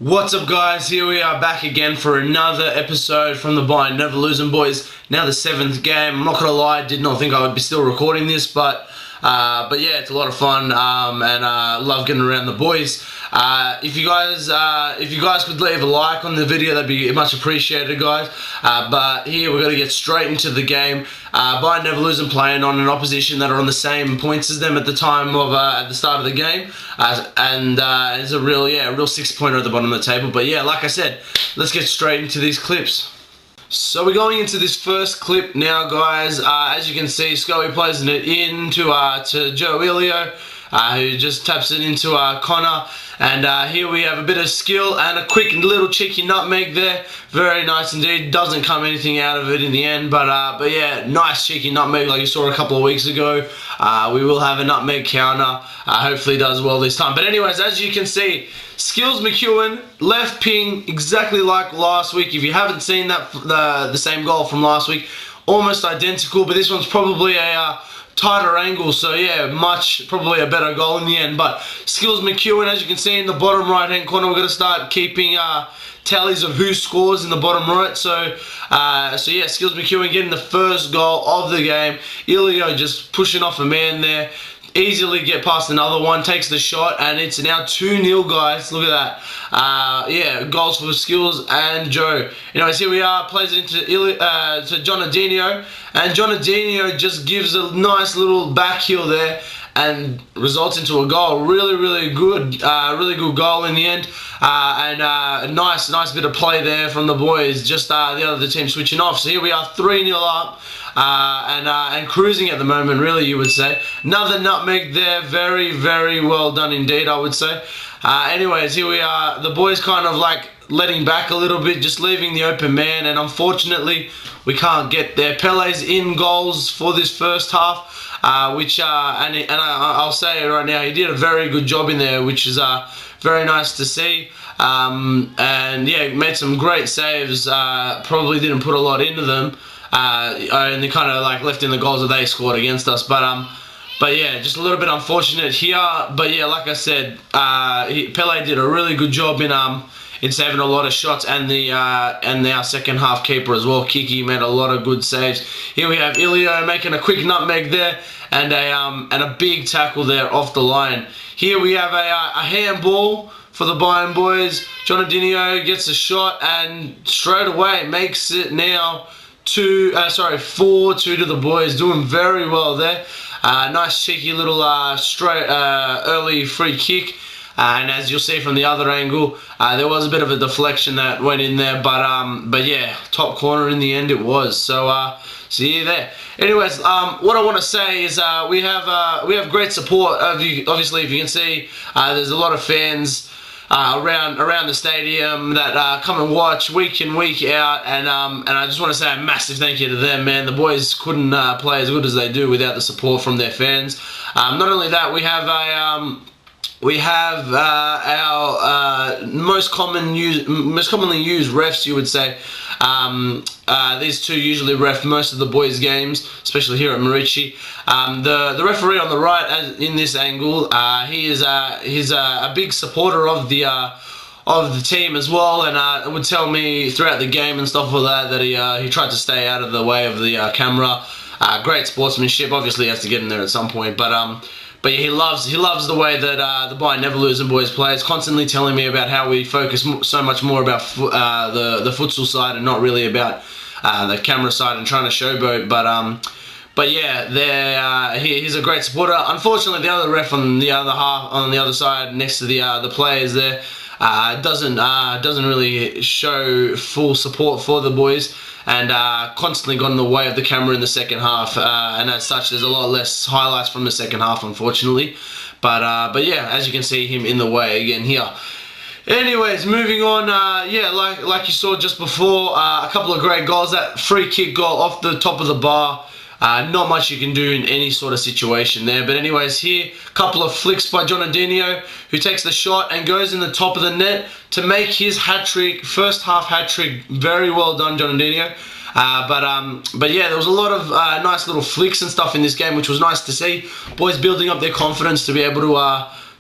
What's up, guys? Here we are back again for another episode from the Neverlusen boys. Now the 7th game. I'm not gonna lie, did not think I would be still recording this, but yeah, it's a lot of fun and love getting around the boys. If you guys could leave a like on the video, that'd be much appreciated, guys. But here we're gonna get straight into the game. Neverlusen playing on an opposition that are on the same points as them at the time of at the start of the game, and it's a real 6-pointer at the bottom of the table. But yeah, like I said, let's get straight into these clips. So we're going into this first clip now, guys. As you can see, Scully plays it into to Joe Elio, who just taps it into Connor. And here we have a bit of skill and a quick little cheeky nutmeg there. Very nice indeed. Doesn't come anything out of it in the end, but yeah, nice cheeky nutmeg like you saw a couple of weeks ago. We will have a nutmeg counter. Hopefully does well this time. But anyways, as you can see, Skills McEwen, left ping, exactly like last week. If you haven't seen that, the same goal from last week, almost identical, but this one's probably a tighter angle, so yeah, probably a better goal in the end. But Skills McEwen, as you can see in the bottom right hand corner, we're going to start keeping tallies of who scores in the bottom right. So yeah, Skills McEwen getting the first goal of the game. Elio just pushing off a man there. Easily get past another one, takes the shot, and it's now 2-0, guys. Look at that. Yeah, goals for Skills and Joe. Anyways, here we are, plays it into to Jonadinho, and Jonadinho just gives a nice little back heel there and results into a goal. Really good goal in the end, and a nice bit of play there from the boys. Just the other team switching off. So here we are, 3-0 up. And cruising at the moment, really, you would say. Another nutmeg there, very well done indeed, I would say. Anyways, here we are, the boys kind of like letting back a little bit, just leaving the open man, and unfortunately we can't get there. Pele's in goals for this first half, which I'll say it right now, he did a very good job in there, which is very nice to see. And yeah, made some great saves. Probably didn't put a lot into them. And they kind of like left in the goals that they scored against us, but yeah, just a little bit unfortunate here. But yeah, like I said, Pele did a really good job in saving a lot of shots, and our second half keeper as well, Kiki, made a lot of good saves. Here we have Elio making a quick nutmeg there, and a big tackle there off the line. Here we have a handball for the Bayern boys. Jonadinho gets a shot and straight away makes it now 4-2 to the boys. Doing very well there. Nice cheeky little early free kick. And as you'll see from the other angle, there was a bit of a deflection that went in there, but yeah, top corner in the end it was. So see you there. Anyways, what I want to say is we have great support. Obviously, if you can see, there's a lot of fans around the stadium that come and watch week in, week out, and I just want to say a massive thank you to them, man. The boys couldn't play as good as they do without the support from their fans. Not only that, we have our most commonly used refs, you would say. These two usually ref most of the boys' games, especially here at Marici. The referee on the right, in this angle, he's a big supporter of the team as well, and would tell me throughout the game and stuff like that he tried to stay out of the way of the camera. Great sportsmanship. Obviously, he has to get in there at some point, but yeah, he loves the way that the Neverlusen boys play. He's constantly telling me about how we focus so much more about the futsal side and not really about the camera side and trying to showboat. But yeah, he's a great supporter. Unfortunately, the other ref on the other side, next to the players there, doesn't really show full support for the boys, and constantly got in the way of the camera in the second half, and as such there's a lot less highlights from the second half, unfortunately. But yeah, as you can see, him in the way again here. Anyways, moving on, yeah, like you saw just before, a couple of great goals. That free kick goal off the top of the bar, not much you can do in any sort of situation there. But anyways, here, a couple of flicks by Jonadinho, who takes the shot and goes in the top of the net to make his hat-trick, first half hat-trick. Very well done, Jonadinho. But yeah, there was a lot of nice little flicks and stuff in this game, which was nice to see. Boys building up their confidence to be able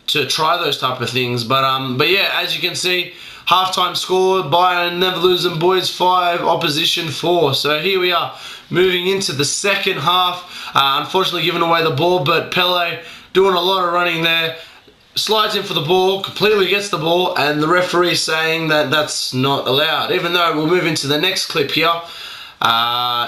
to try those type of things. But yeah, as you can see, Halftime score, Bayern Neverlusen boys 5, opposition 4. So here we are, moving into the second half. Unfortunately giving away the ball, but Pele doing a lot of running there. Slides in for the ball, completely gets the ball, and the referee saying that that's not allowed. Even though we'll move into the next clip here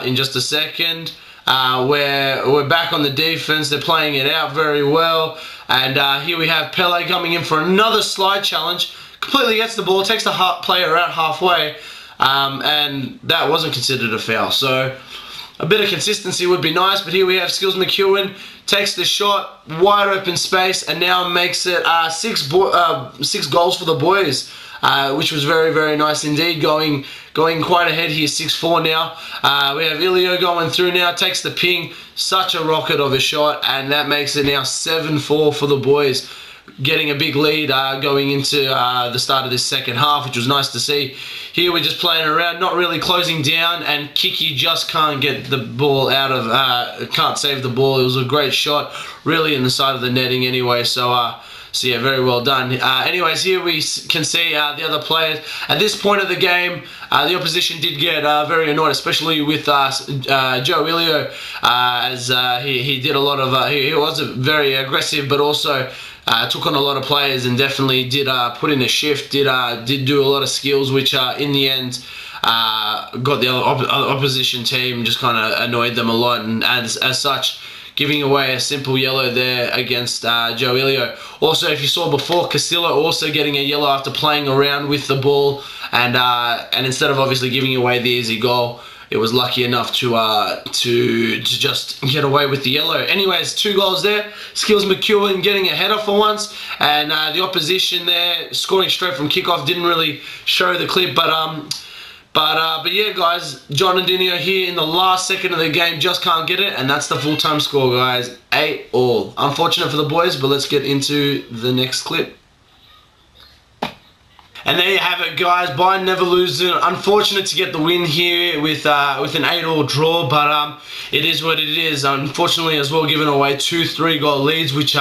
in just a second, where we're back on the defense. They're playing it out very well, and here we have Pele coming in for another slide challenge. Completely gets the ball, takes the player out halfway, and that wasn't considered a foul. So a bit of consistency would be nice, but here we have Skills McEwen takes the shot, wide open space, and now makes it 6 goals for the boys, which was very, very nice indeed. Going quite ahead here, 6-4 now. We have Ilio going through now, takes the ping, such a rocket of a shot, and that makes it now 7-4 for the boys, getting a big lead going into the start of this second half, which was nice to see. Here we're just playing around, not really closing down, and Kiki just can't get the ball out of, can't save the ball. It was a great shot, really in the side of the netting anyway, so yeah, very well done. Anyways, here we can see the other players. At this point of the game, the opposition did get very annoyed, especially with Joe Ilio, as he did a lot of, he was very aggressive, but also took on a lot of players and definitely did put in a shift, did do a lot of skills, which in the end got the other opposition team, just kind of annoyed them a lot, and as such, giving away a simple yellow there against Joe Ilio. Also, if you saw before, Casilla also getting a yellow after playing around with the ball, and instead of obviously giving away the easy goal, it was lucky enough to just get away with the yellow. Anyways, 2 goals there. Skills McEwen getting a header for once, and the opposition there scoring straight from kickoff. Didn't really show the clip, but yeah, guys, John and Dinio here in the last second of the game just can't get it, and that's the full-time score, guys. 8-all. Unfortunate for the boys, but let's get into the next clip. And there you have it, guys. Bayern Neverlusen. Unfortunate to get the win here with an 8-all draw, but it is what it is. Unfortunately, as well, giving away 2 3-goal leads, which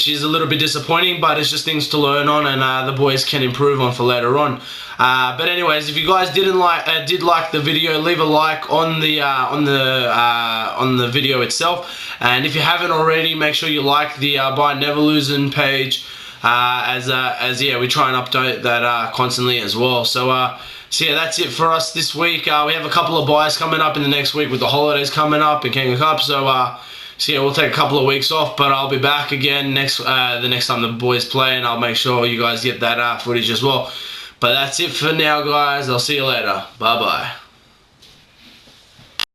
is a little bit disappointing, but it's just things to learn on, and the boys can improve on for later on. But anyways, if you guys did like the video, leave a like on the video itself, and if you haven't already, make sure you like the Bayern Neverlusen page. As yeah, we try and update that constantly as well. So yeah, that's it for us this week. We have a couple of buys coming up in the next week with the holidays coming up and King of Cup. So yeah, we'll take a couple of weeks off, but I'll be back again the next time the boys play, and I'll make sure you guys get that footage as well. But that's it for now, guys. I'll see you later. Bye bye.